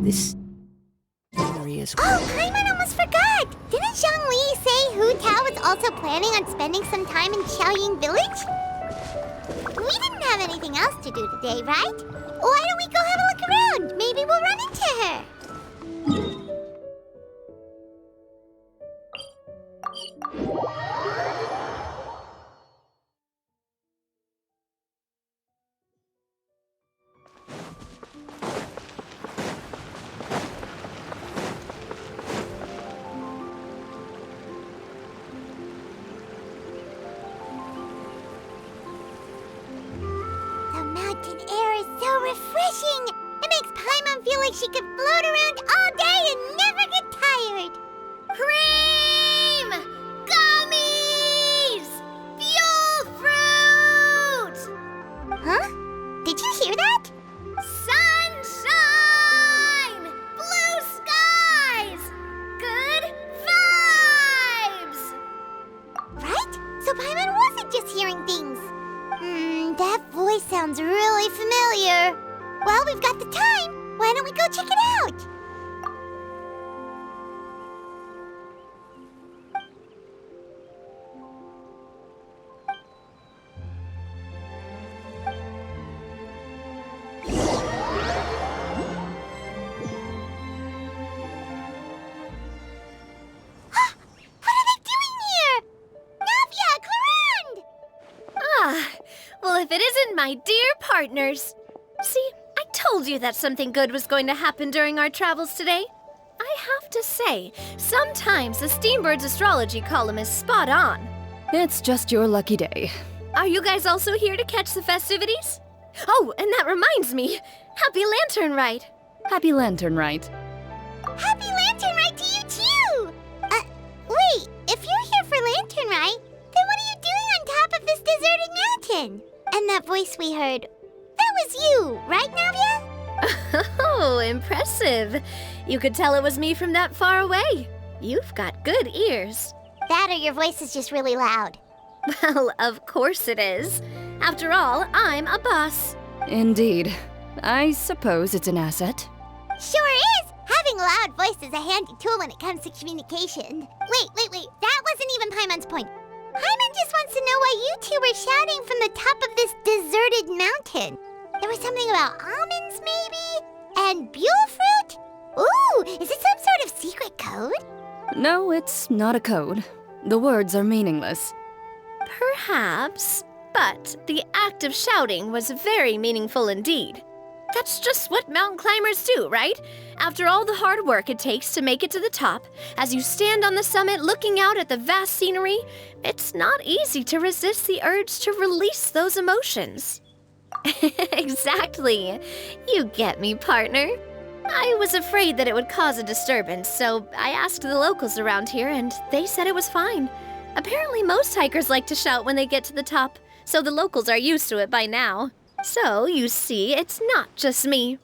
This scenery is... Oh, Paimon almost forgot! Didn't Zhongli say Hu Tao was also planning on spending some time in Xiaoying Village? We didn't have anything else to do today, right? Why don't we go have a look around? Maybe we'll run into her. The mountain air is so refreshing. It makes Paimon feel like she could float around all day and never get tired. Cream! Gummies! Fuel fruit! Huh? Did you hear that? Sunshine! Blue skies! Good vibes! Right? So Paimon wasn't just hearing things. That voice sounds really familiar. Well, we've got the time. Why don't we go check it out? What are they doing here? Navia, Clarande! Ah, well, if it isn't my dear partners. See, I told you that something good was going to happen during our travels today. I have to say, sometimes the Steambird's astrology column is spot on. It's just your lucky day. Are you guys also here to catch the festivities? Oh, and that reminds me, Happy Lantern Ride. Happy Lantern Rite. Happy Lantern Ride to you too! Wait, if you're here for Lantern Ride, then what are you doing on top of this deserted mountain? And that voice we heard, that was you, right, Navia? Oh, impressive. You could tell it was me from that far away. You've got good ears. That or your voice is just really loud. Well, of course it is. After all, I'm a boss. Indeed. I suppose it's an asset. Sure is! Having a loud voice is a handy tool when it comes to communication. Wait. That wasn't even Paimon's point. Paimon just wants to know why you two were shouting from the top of this deserted mountain. There was something about almonds, maybe? And buell fruit? Ooh, is it some sort of secret code? No, it's not a code. The words are meaningless. Perhaps, but the act of shouting was very meaningful indeed. That's just what mountain climbers do, right? After all the hard work it takes to make it to the top, as you stand on the summit looking out at the vast scenery, it's not easy to resist the urge to release those emotions. Exactly. You get me, partner. I was afraid that it would cause a disturbance, so I asked the locals around here, and they said it was fine. Apparently, most hikers like to shout when they get to the top, so the locals are used to it by now. So, you see, it's not just me.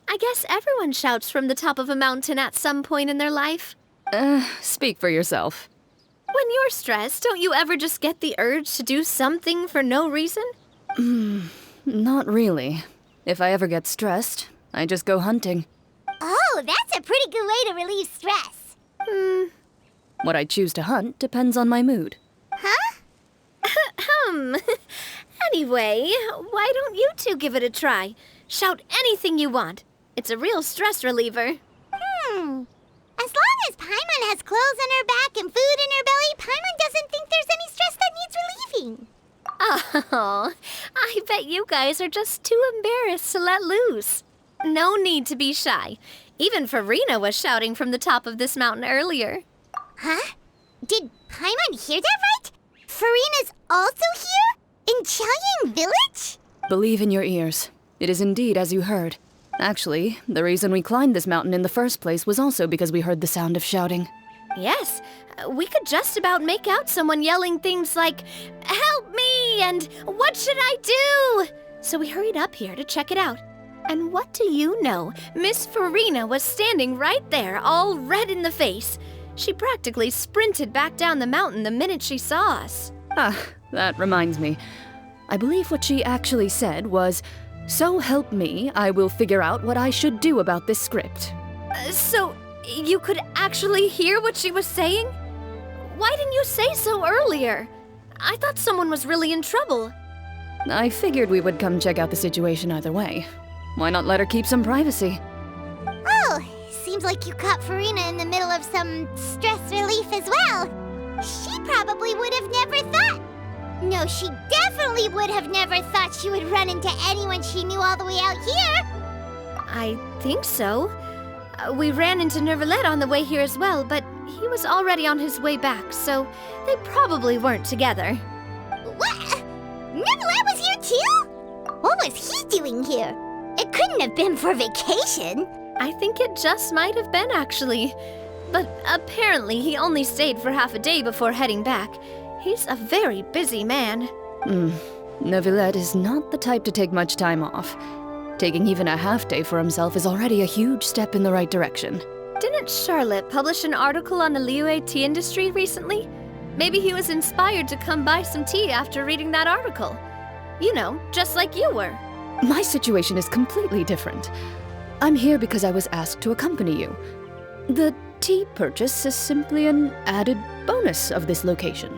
I guess everyone shouts from the top of a mountain at some point in their life. Speak for yourself. When you're stressed, don't you ever just get the urge to do something for no reason? Not really. If I ever get stressed, I just go hunting. Oh, that's a pretty good way to relieve stress. What I choose to hunt depends on my mood. Huh? Anyway, why don't you two give it a try? Shout anything you want. It's a real stress reliever. As long as Paimon has clothes on her back and food in her belly, Paimon doesn't think there's any stress that needs relieving. Oh, I bet you guys are just too embarrassed to let loose. No need to be shy. Even Farina was shouting from the top of this mountain earlier. Huh? Did Paimon hear that right? Farina's also here? In Qiaoying Village? Believe in your ears. It is indeed as you heard. Actually, the reason we climbed this mountain in the first place was also because we heard the sound of shouting. Yes, we could just about make out someone yelling things like, "Help me!" and "What should I do?" So we hurried up here to check it out. And what do you know? Miss Farina was standing right there, all red in the face. She practically sprinted back down the mountain the minute she saw us. Ah, that reminds me. I believe what she actually said was, "So help me, I will figure out what I should do about this script." So, you could actually hear what she was saying? Why didn't you say so earlier? I thought someone was really in trouble. I figured we would come check out the situation either way. Why not let her keep some privacy? Oh, seems like you caught Farina in the middle of some stress relief as well. She probably would have never thought. No, she definitely would have never thought she would run into anyone she knew all the way out here. I think so. We ran into Nervalette on the way here as well, but he was already on his way back, so they probably weren't together. What? Nervalette was here too? What was he doing here? It couldn't have been for vacation. I think it just might have been, actually. But apparently he only stayed for half a day before heading back. He's a very busy man. Neuvillette is not the type to take much time off. Taking even a half day for himself is already a huge step in the right direction. Didn't Charlotte publish an article on the Liyue tea industry recently? Maybe he was inspired to come buy some tea after reading that article. You know, just like you were. My situation is completely different. I'm here because I was asked to accompany you. The tea purchase is simply an added bonus of this location.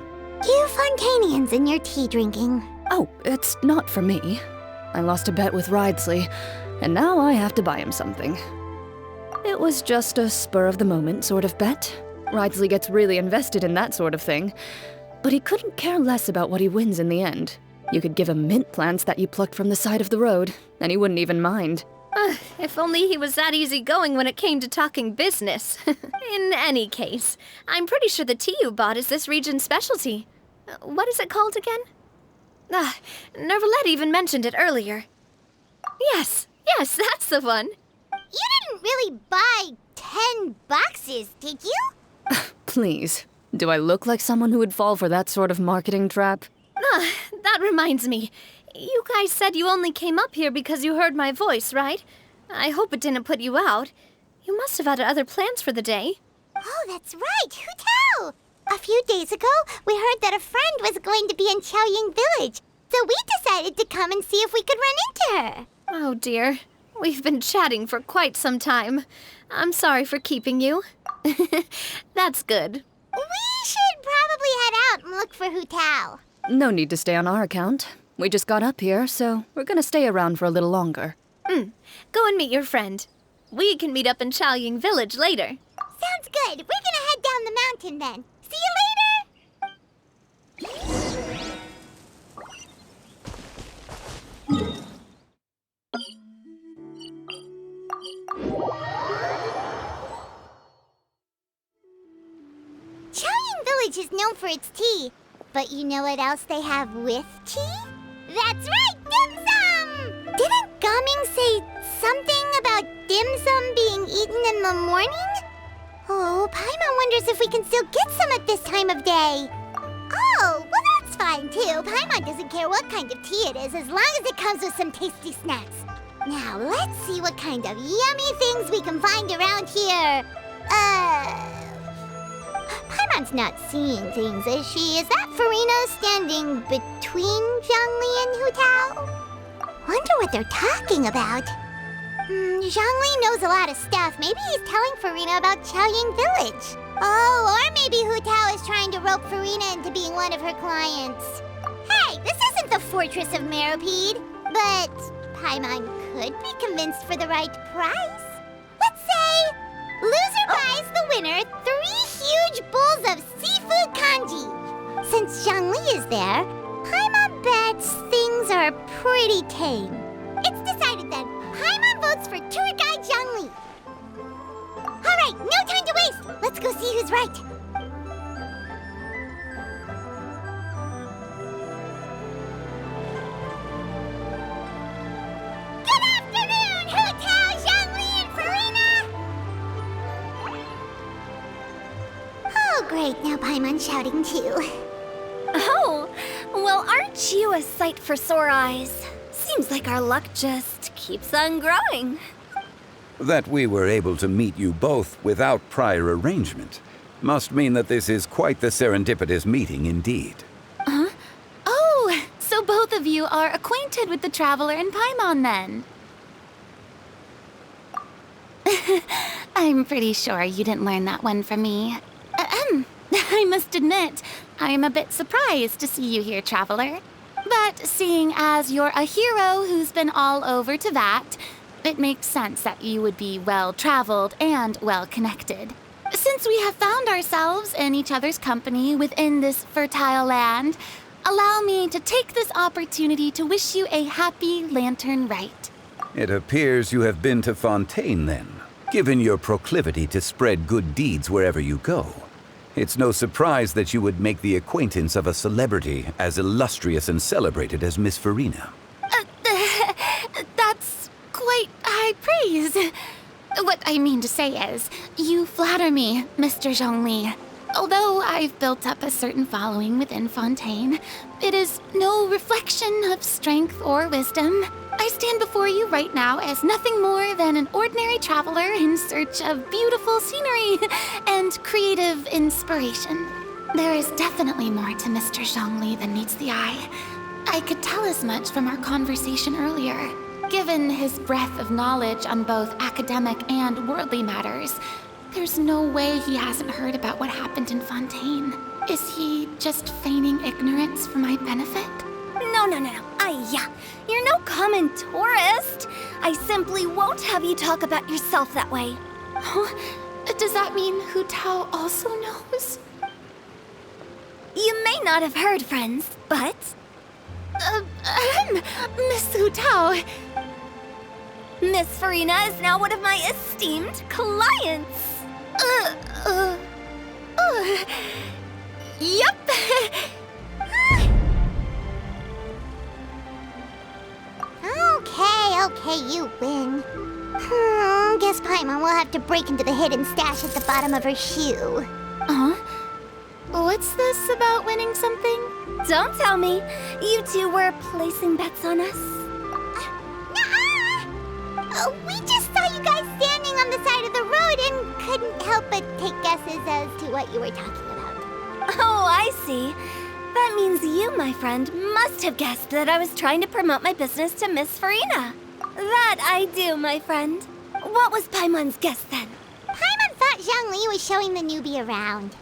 You Fontanians and your tea drinking. Oh, it's not for me. I lost a bet with Ridesley, and now I have to buy him something. It was just a spur-of-the-moment sort of bet. Ridesley gets really invested in that sort of thing, but he couldn't care less about what he wins in the end. You could give him mint plants that you plucked from the side of the road, and he wouldn't even mind. If only he was that easygoing when it came to talking business. In any case, I'm pretty sure the tea you bought is this region's specialty. What is it called again? Nervalette even mentioned it earlier. Yes, that's the one. You didn't really buy 10 boxes, did you? Please, do I look like someone who would fall for that sort of marketing trap? That reminds me. You guys said you only came up here because you heard my voice, right? I hope it didn't put you out. You must have had other plans for the day. Oh, that's right. Who tell? A few days ago, we heard that a friend was going to be in Chaoying Village, so we decided to come and see if we could run into her. Oh dear. We've been chatting for quite some time. I'm sorry for keeping you. That's good. We should probably head out and look for Hu Tao. No need to stay on our account. We just got up here, so we're gonna stay around for a little longer. Go and meet your friend. We can meet up in Chaoying Village later. Sounds good. We're gonna head down the mountain then. See you later! Chaoying Village is known for its tea, but you know what else they have with tea? That's right, dim sum! Didn't Gaming say something about dim sum being eaten in the morning? Oh, Paimon wonders if we can still get some at this time of day. Oh, well that's fine too. Paimon doesn't care what kind of tea it is as long as it comes with some tasty snacks. Now let's see what kind of yummy things we can find around here. Paimon's not seeing things, is she? Is that Farina standing between Zhongli and Hu Tao? Wonder what they're talking about. Zhongli knows a lot of stuff. Maybe he's telling Farina about Chaoying Village. Oh, or maybe Hu Tao is trying to rope Farina into being one of her clients. Hey, this isn't the Fortress of Meropide, but Paimon could be convinced for the right price. Let's say loser buys the winner 3 huge bowls of seafood kanji. Since Zhongli is there, Paimon bets things are pretty tame. It's decided then. Paimon votes for tour guide Zhongli. All right, no time to waste. Let's go see who's right. Good afternoon, Hu Tao, Zhongli, and Farina. Oh, great. Now Paimon's shouting too. Oh, well, aren't you a sight for sore eyes? Seems like our luck just keeps on growing. That we were able to meet you both without prior arrangement must mean that this is quite the serendipitous meeting indeed. Oh, so both of you are acquainted with the Traveler and Paimon then? I'm pretty sure you didn't learn that one from me. I must admit, I'm a bit surprised to see you here, Traveler. But seeing as you're a hero who's been all over to that, it makes sense that you would be well-traveled and well-connected. Since we have found ourselves in each other's company within this fertile land, allow me to take this opportunity to wish you a happy Lantern Rite. It appears you have been to Fontaine, then, given your proclivity to spread good deeds wherever you go. It's no surprise that you would make the acquaintance of a celebrity as illustrious and celebrated as Miss Farina. That's quite high praise. What I mean to say is, you flatter me, Mr. Zhongli. Although I've built up a certain following within Fontaine, it is no reflection of strength or wisdom. I stand before you right now as nothing more than an ordinary traveler in search of beautiful scenery and creative inspiration. There is definitely more to Mr. Zhongli than meets the eye. I could tell as much from our conversation earlier. Given his breadth of knowledge on both academic and worldly matters, there's no way he hasn't heard about what happened in Fontaine. Is he just feigning ignorance for my benefit? No. You're no common tourist. I simply won't have you talk about yourself that way. Oh, does that mean Hu Tao also knows? You may not have heard, friends, but... Miss Hu Tao. Miss Farina is now one of my esteemed clients. Yup. Okay, you win. Guess Paimon will have to break into the hidden stash at the bottom of her shoe. What's this about winning something? Don't tell me. You two were placing bets on us. Nuh-uh! We just saw you guys standing on the side of the road and couldn't help but take guesses as to what you were talking about. Oh, I see. That means you, my friend, must have guessed that I was trying to promote my business to Miss Farina. That I do, my friend. What was Paimon's guess then? Paimon thought Zhongli was showing the newbie around.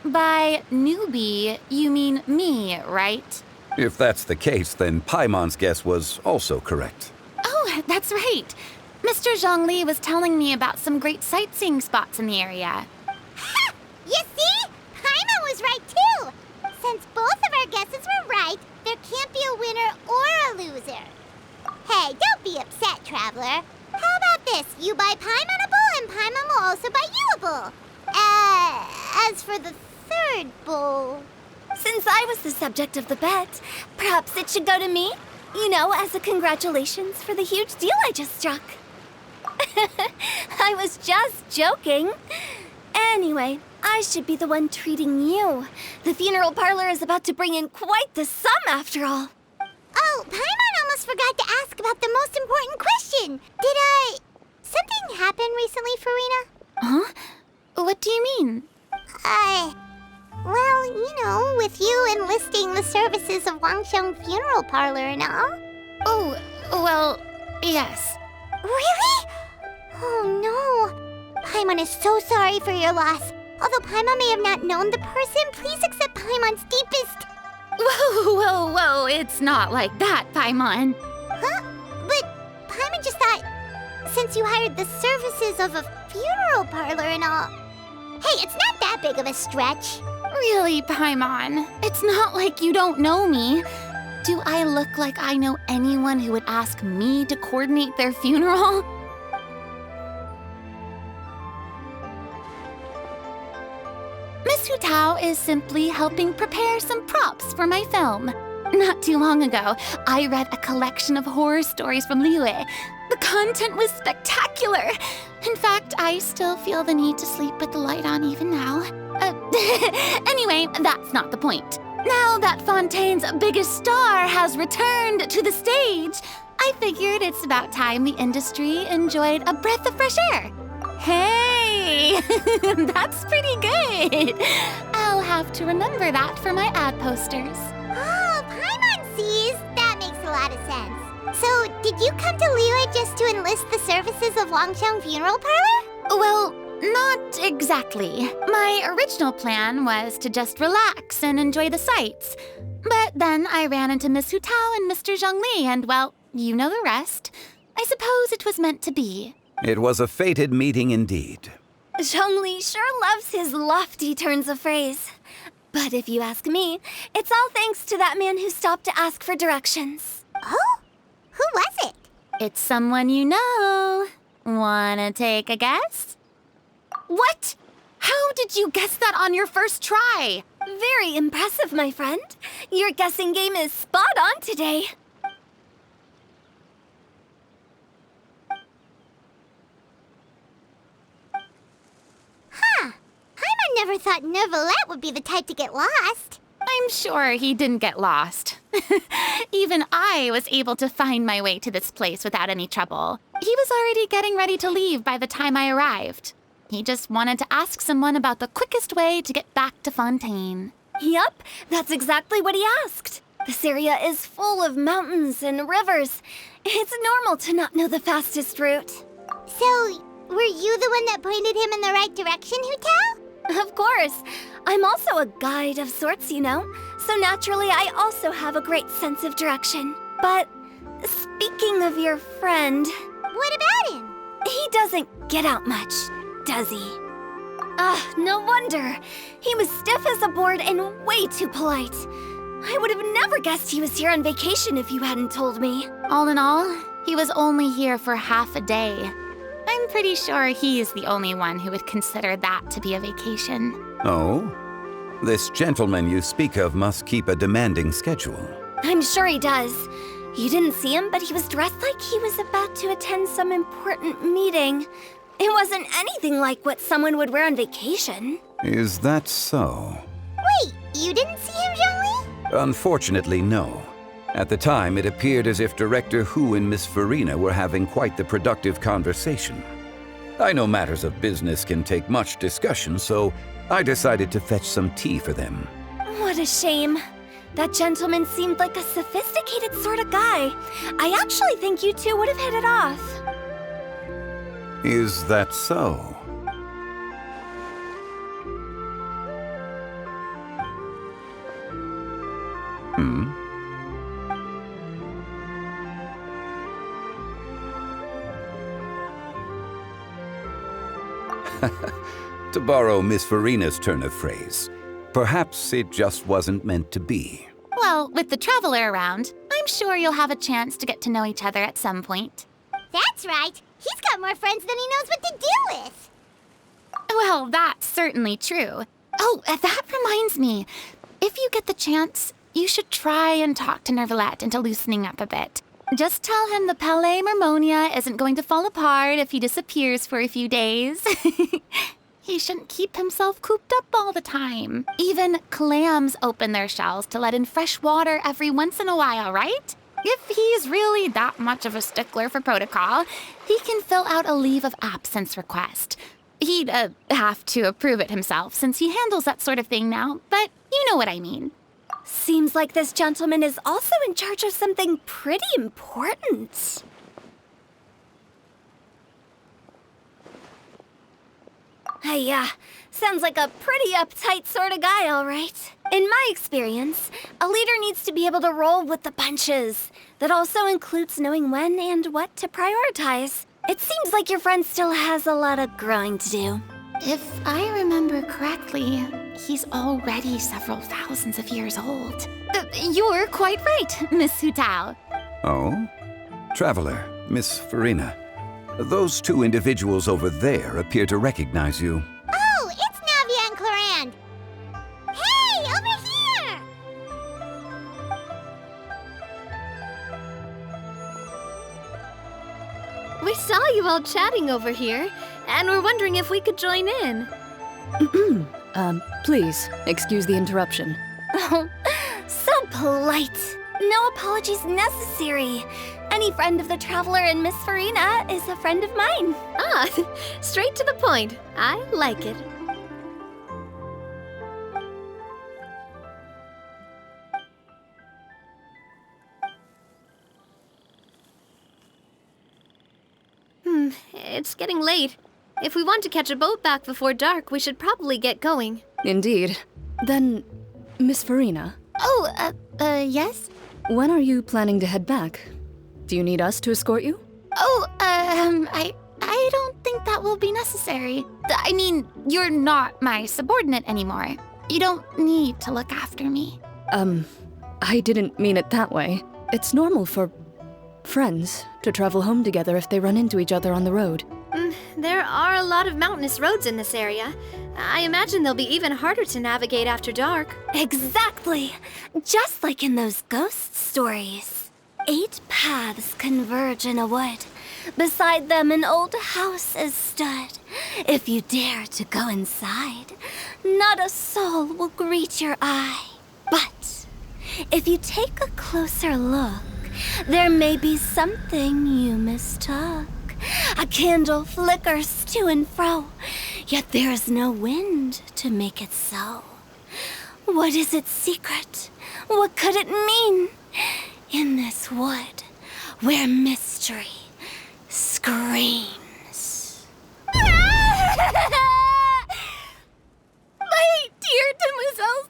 By newbie, you mean me, right? If that's the case, then Paimon's guess was also correct. Oh, that's right. Mr. Zhongli was telling me about some great sightseeing spots in the area. Ha! You see? Paimon was right too! Since both of our guesses were right, there can't be a winner or a loser. Hey, don't be upset, Traveler. How about this? You buy Paimon a bowl, and Paimon will also buy you a bowl. As for the third bowl... Since I was the subject of the bet, perhaps it should go to me? You know, as a congratulations for the huge deal I just struck. I was just joking. Anyway, I should be the one treating you. The funeral parlor is about to bring in quite the sum after all. Oh, Paimon almost forgot to ask about the most important question. Something happen recently, Farina? Huh? What do you mean? Well, you know, with you enlisting the services of Wangxiang Funeral Parlor and all. Oh, well, yes. Really? Oh no. Paimon is so sorry for your loss. Although Paimon may have not known the person, please accept Paimon's deepest... Whoa, it's not like that, Paimon. Huh? But Paimon just thought, since you hired the services of a funeral parlor and all... Hey, it's not that big of a stretch. Really, Paimon? It's not like you don't know me. Do I look like I know anyone who would ask me to coordinate their funeral? Miss Hu Tao is simply helping prepare some props for my film. Not too long ago, I read a collection of horror stories from Liyue. The content was spectacular. In fact, I still feel the need to sleep with the light on even now. Anyway, that's not the point. Now that Fontaine's biggest star has returned to the stage, I figured it's about time the industry enjoyed a breath of fresh air. Hey, that's pretty good. I'll have to remember that for my ad posters. Oh, Paimon sees. That makes a lot of sense. So, did you come to Liyue just to enlist the services of Wangxiang Funeral Parlor? Well, not exactly. My original plan was to just relax and enjoy the sights. But then I ran into Miss Hu Tao and Mr. Zhongli, and well, you know the rest. I suppose it was meant to be. It was a fated meeting indeed. Zhongli sure loves his lofty turns of phrase. But if you ask me, it's all thanks to that man who stopped to ask for directions. Oh? Who was it? It's someone you know. Wanna take a guess? What? How did you guess that on your first try? Very impressive, my friend. Your guessing game is spot on today. Huh. Paimon never thought Neuvillette would be the type to get lost. I'm sure he didn't get lost. Even I was able to find my way to this place without any trouble. He was already getting ready to leave by the time I arrived. He just wanted to ask someone about the quickest way to get back to Fontaine. Yup, that's exactly what he asked. This area is full of mountains and rivers. It's normal to not know the fastest route. So, were you the one that pointed him in the right direction, Hu Tao? Of course. I'm also a guide of sorts, you know. So naturally, I also have a great sense of direction. But speaking of your friend... What about him? He doesn't get out much, does he? No wonder. He was stiff as a board and way too polite. I would have never guessed he was here on vacation if you hadn't told me. All in all, he was only here for half a day. I'm pretty sure he's the only one who would consider that to be a vacation. Oh? This gentleman you speak of must keep a demanding schedule. I'm sure he does. You didn't see him, but he was dressed like he was about to attend some important meeting. It wasn't anything like what someone would wear on vacation. Is that so? Wait, you didn't see him, Zhongli? Unfortunately, no. At the time, it appeared as if Director Hu and Miss Farina were having quite the productive conversation. I know matters of business can take much discussion, so I decided to fetch some tea for them. What a shame. That gentleman seemed like a sophisticated sort of guy. I actually think you two would have hit it off. Is that so? To borrow Miss Farina's turn of phrase, perhaps it just wasn't meant to be. Well, with the Traveler around, I'm sure you'll have a chance to get to know each other at some point. That's right. He's got more friends than he knows what to do with. Well, that's certainly true. Oh, that reminds me. If you get the chance, you should try and talk to Neuvillette into loosening up a bit. Just tell him the Palais Mermonia isn't going to fall apart if he disappears for a few days. He shouldn't keep himself cooped up all the time. Even clams open their shells to let in fresh water every once in a while, right? If he's really that much of a stickler for protocol, he can fill out a leave of absence request. He'd have to approve it himself since he handles that sort of thing now, but you know what I mean. Seems like this gentleman is also in charge of something pretty important. Sounds like a pretty uptight sort of guy, all right. In my experience, a leader needs to be able to roll with the punches. That also includes knowing when and what to prioritize. It seems like your friend still has a lot of growing to do. If I remember correctly, he's already several thousands of years old. You're quite right, Miss Hu Tao. Oh? Traveler, Miss Farina. Those two individuals over there appear to recognize you. Oh, it's Navia and Clarand. Hey, over here! We saw you all chatting over here, and we're wondering if we could join in. Please, excuse the interruption. Oh, so polite. No apologies necessary. Any friend of the Traveler and Miss Farina is a friend of mine. Ah, straight to the point. I like it. It's getting late. If we want to catch a boat back before dark, we should probably get going. Indeed. Then, Miss Farina, Oh, yes? when are you planning to head back? Do you need us to escort you? Oh, I don't think that will be necessary. I mean, you're not my subordinate anymore. You don't need to look after me. I didn't mean it that way. It's normal for friends to travel home together if they run into each other on the road. There are a lot of mountainous roads in this area. I imagine they'll be even harder to navigate after dark. Exactly. Just like in those ghost stories. 8 paths converge in a wood. Beside them an old house is stood. If you dare to go inside, not a soul will greet your eye. But if you take a closer look, there may be something you mistook. A candle flickers to and fro, yet there is no wind to make it so. What is its secret? What could it mean? In this wood, where mystery screams. My dear demoiselles,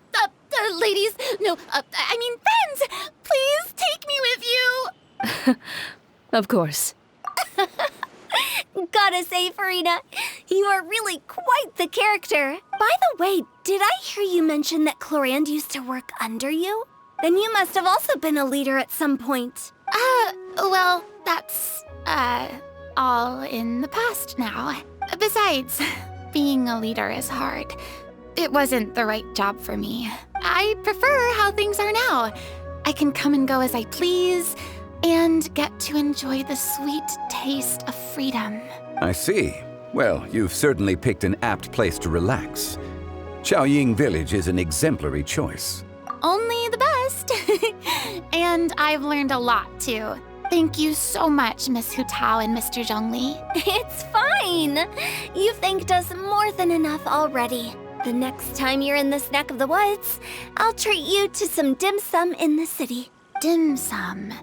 ladies, no, I mean friends, please take me with you. Of course. Gotta say, Farina, you are really quite the character. By the way, did I hear you mention that Clorand used to work under you? Then you must have also been a leader at some point. Well, that's, all in the past now. Besides, being a leader is hard. It wasn't the right job for me. I prefer how things are now. I can come and go as I please, and get to enjoy the sweet taste of freedom. I see. Well, you've certainly picked an apt place to relax. Chaoying Village is an exemplary choice. Only the best. And I've learned a lot, too. Thank you so much, Miss Hu Tao and Mr. Zhongli. It's fine. You've thanked us more than enough already. The next time you're in this neck of the woods, I'll treat you to some dim sum in the city. Dim sum.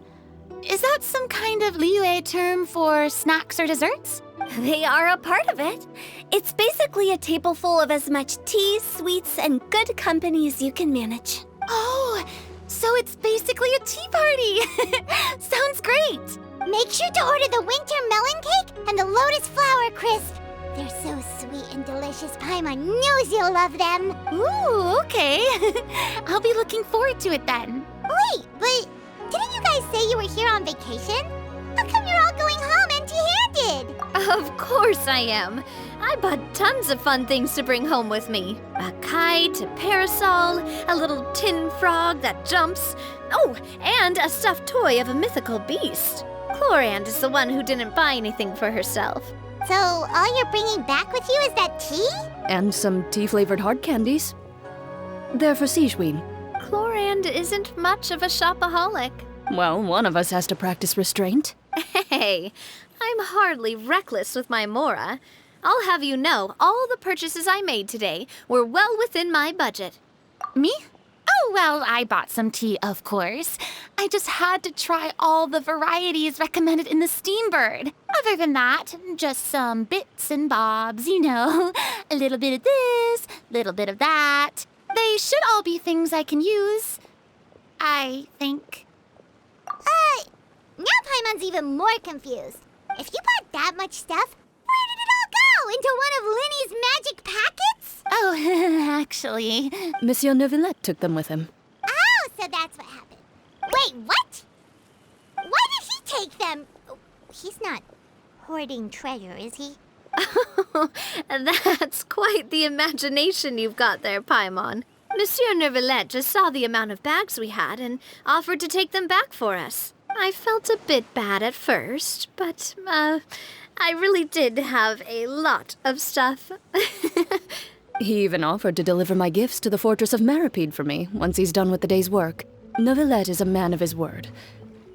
Is that some kind of Liyue term for snacks or desserts? They are a part of it. It's basically a table full of as much tea, sweets, and good company as you can manage. Oh, so it's basically a tea party. Sounds great. Make sure to order the winter melon cake and the lotus flower crisp. They're so sweet and delicious. Paimon knows you'll love them. Ooh, okay. I'll be looking forward to it then. Wait, but didn't you guys say you were here on vacation? How come you're all going home empty-handed? Of course I am. I bought tons of fun things to bring home with me. A kite, a parasol, a little tin frog that jumps. Oh, and a stuffed toy of a mythical beast. Clorand is the one who didn't buy anything for herself. So all you're bringing back with you is that tea? And some tea-flavored hard candies. They're for Sijwin. Clorand isn't much of a shopaholic. Well, one of us has to practice restraint. Hey, I'm hardly reckless with my Mora. I'll have you know, all the purchases I made today were well within my budget. Me? Oh, well, I bought some tea, of course. I just had to try all the varieties recommended in the Steambird. Other than that, just some bits and bobs, you know. A little bit of this, little bit of that. They should all be things I can use, I think. Now Paimon's even more confused. If you bought that much stuff, where did it all go? Into one of Linny's magic packets? Oh, actually. Monsieur Neuvillette took them with him. Oh, so that's what happened. Wait, what? Why did he take them? Oh, he's not hoarding treasure, is he? That's quite the imagination you've got there, Paimon. Monsieur Neuvillette just saw the amount of bags we had and offered to take them back for us. I felt a bit bad at first, but, I really did have a lot of stuff. He even offered to deliver my gifts to the Fortress of Maripede for me once he's done with the day's work. Neuvillette is a man of his word.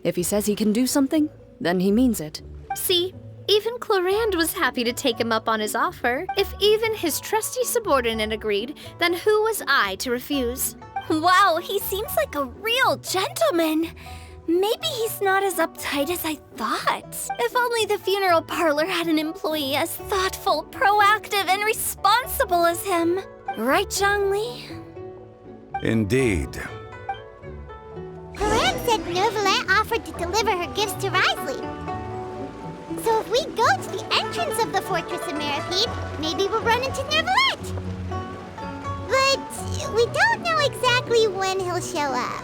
If he says he can do something, then he means it. See, even Clorand was happy to take him up on his offer. If even his trusty subordinate agreed, then who was I to refuse? Wow, he seems like a real gentleman. Maybe he's not as uptight as I thought. If only the funeral parlor had an employee as thoughtful, proactive, and responsible as him. Right, Zhongli? Indeed. Haran said Neuvillette offered to deliver her gifts to Risley. So if we go to the entrance of the Fortress of Meripede, maybe we'll run into Neuvillette. But we don't know exactly when he'll show up.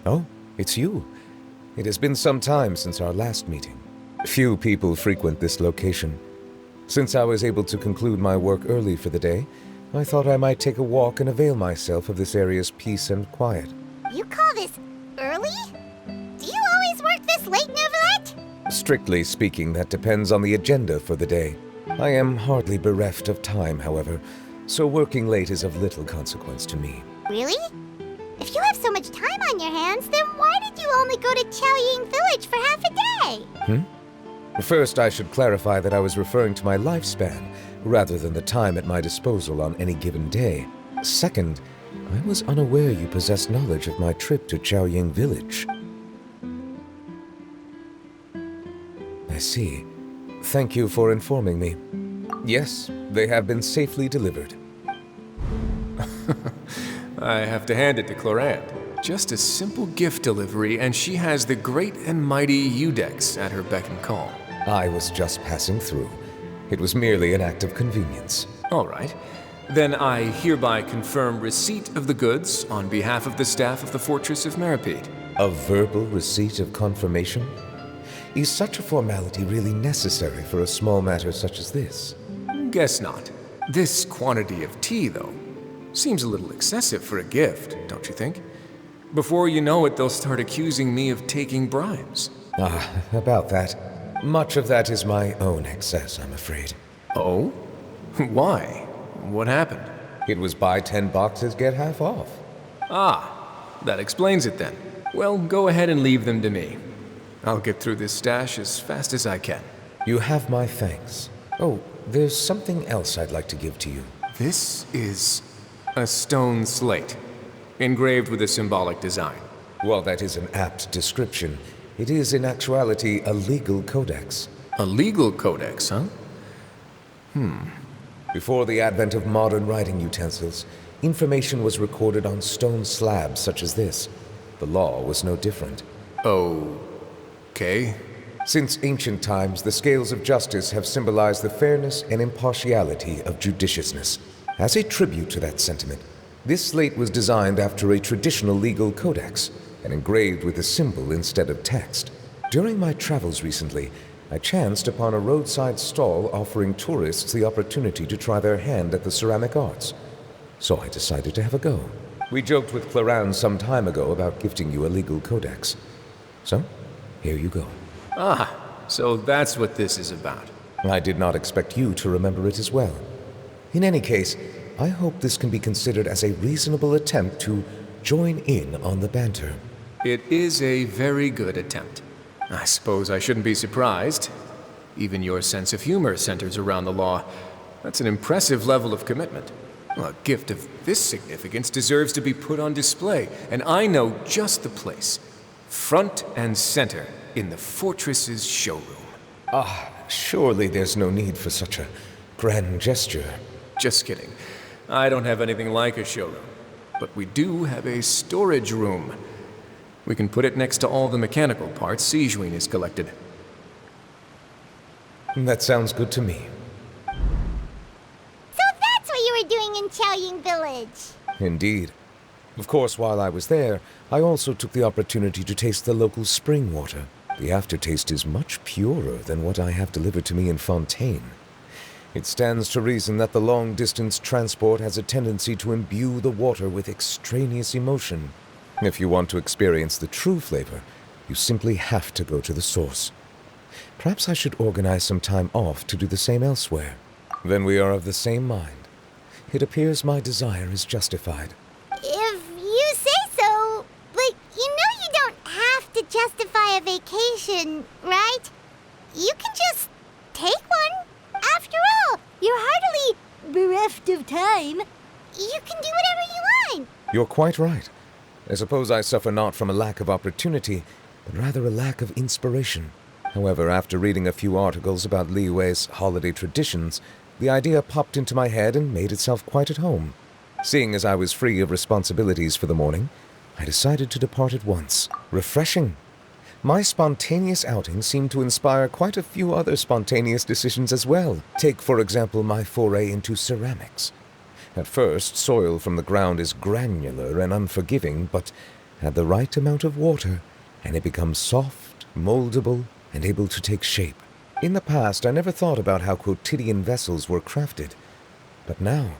Oh, it's you. It has been some time since our last meeting. Few people frequent this location. Since I was able to conclude my work early for the day, I thought I might take a walk and avail myself of this area's peace and quiet. You call this early? Do you always work this late, Neuvillette? Strictly speaking, that depends on the agenda for the day. I am hardly bereft of time, however, so working late is of little consequence to me. Really? If you have so much time on your hands, then why did you only go to Chaoying Village for half a day? First, I should clarify that I was referring to my lifespan, rather than the time at my disposal on any given day. Second, I was unaware you possessed knowledge of my trip to Chaoying Village. I see. Thank you for informing me. Yes, they have been safely delivered. I have to hand it to Clorant. Just a simple gift delivery, and she has the great and mighty Udex at her beck and call. I was just passing through. It was merely an act of convenience. All right. Then I hereby confirm receipt of the goods on behalf of the staff of the Fortress of Meripede. A verbal receipt of confirmation? Is such a formality really necessary for a small matter such as this? Guess not. This quantity of tea, though, seems a little excessive for a gift, don't you think? Before you know it, they'll start accusing me of taking bribes. About that. Much of that is my own excess, I'm afraid. Oh? Why? What happened? It was buy 10 boxes, get half off. That explains it then. Well, go ahead and leave them to me. I'll get through this stash as fast as I can. You have my thanks. Oh, there's something else I'd like to give to you. This is a stone slate, engraved with a symbolic design. While that is an apt description, it is in actuality a legal codex. A legal codex, huh? Before the advent of modern writing utensils, information was recorded on stone slabs such as this. The law was no different. Okay. Since ancient times, the scales of justice have symbolized the fairness and impartiality of judiciousness. As a tribute to that sentiment, this slate was designed after a traditional legal codex and engraved with a symbol instead of text. During my travels recently, I chanced upon a roadside stall offering tourists the opportunity to try their hand at the ceramic arts. So I decided to have a go. We joked with Clorant some time ago about gifting you a legal codex. So, here you go. So that's what this is about. I did not expect you to remember it as well. In any case, I hope this can be considered as a reasonable attempt to join in on the banter. It is a very good attempt. I suppose I shouldn't be surprised. Even your sense of humor centers around the law. That's an impressive level of commitment. Well, a gift of this significance deserves to be put on display, and I know just the place. Front and center in the Fortress's showroom. Surely there's no need for such a grand gesture. Just kidding. I don't have anything like a showroom. But we do have a storage room. We can put it next to all the mechanical parts Sijuin has collected. That sounds good to me. So that's what you were doing in Chaoying Village. Indeed. Of course, while I was there, I also took the opportunity to taste the local spring water. The aftertaste is much purer than what I have delivered to me in Fontaine. It stands to reason that the long-distance transport has a tendency to imbue the water with extraneous emotion. If you want to experience the true flavor, you simply have to go to the source. Perhaps I should organize some time off to do the same elsewhere. Then we are of the same mind. It appears my desire is justified. If you say so, but you know you don't have to justify a vacation, right? You can just take one. After all, you're hardly bereft of time. You can do whatever you want. You're quite right. I suppose I suffer not from a lack of opportunity, but rather a lack of inspiration. However, after reading a few articles about Liyue's holiday traditions, the idea popped into my head and made itself quite at home. Seeing as I was free of responsibilities for the morning, I decided to depart at once. Refreshing. My spontaneous outing seemed to inspire quite a few other spontaneous decisions as well. Take, for example, my foray into ceramics. At first, soil from the ground is granular and unforgiving, but add the right amount of water, and it becomes soft, moldable, and able to take shape. In the past, I never thought about how quotidian vessels were crafted, but now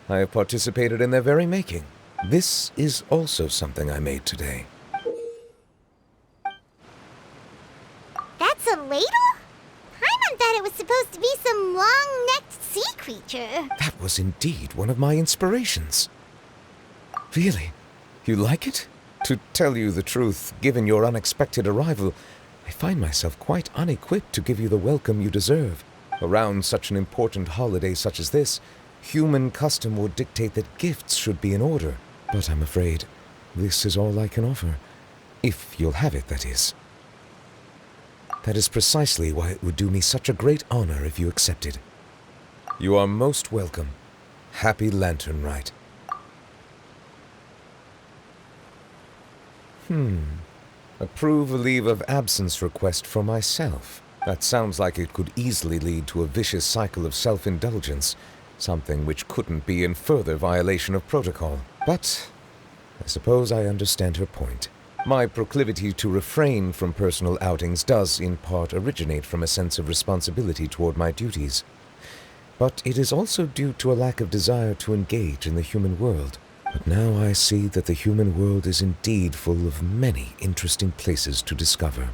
I have participated in their very making. This is also something I made today. That's a ladle? Paimon thought it was supposed to be some long-necked sea creature. That was indeed one of my inspirations. Really? You like it? To tell you the truth, given your unexpected arrival, I find myself quite unequipped to give you the welcome you deserve. Around such an important holiday such as this, human custom would dictate that gifts should be in order. But I'm afraid this is all I can offer. If you'll have it, that is. That is precisely why it would do me such a great honor if you accepted. You are most welcome. Happy Lantern Rite. Approve a leave of absence request for myself. That sounds like it could easily lead to a vicious cycle of self-indulgence, something which couldn't be in further violation of protocol. But I suppose I understand her point. My proclivity to refrain from personal outings does in part originate from a sense of responsibility toward my duties. But it is also due to a lack of desire to engage in the human world. But now I see that the human world is indeed full of many interesting places to discover.